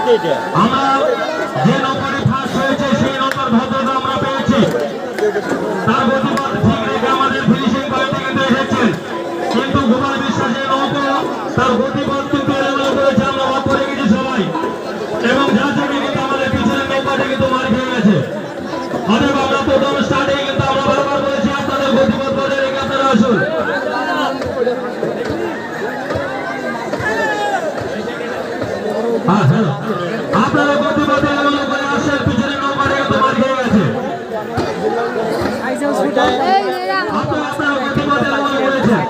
আমরা যে নৌকাটি ফাঁস হয়েছে সেই নৌকার ভদ্রতা আমরা পেয়েছি, তার গতিপথ ঠিক রেখে আমাদের ফিনিশিং পয়েন্টে কিন্তু এসেছেন, কিন্তু গোপাল বিশ্বাসের নৌকা তার গতিপথ কিন্তু এলোমেলো করেছে, আমরা ভাগ করে গেছি সবাই, এবং যার জন্য কিন্তু আমাদের পিছনের নৌকাটি কিন্তু মার খেয়ে গেছে। অতএব আমরা প্রথম স্টার্টে কিন্তু আমরা বারবার বলেছি আপনাদের গতিপথ বজায় রেখে আপনারা আসুন। আপনারা গতিপথে এলোমেলো করে আসেন, পিছনের নৌকাটি কিন্তু মার খেয়ে গেছে। আপনারা গতিপথে এলোমেলো করেছেন।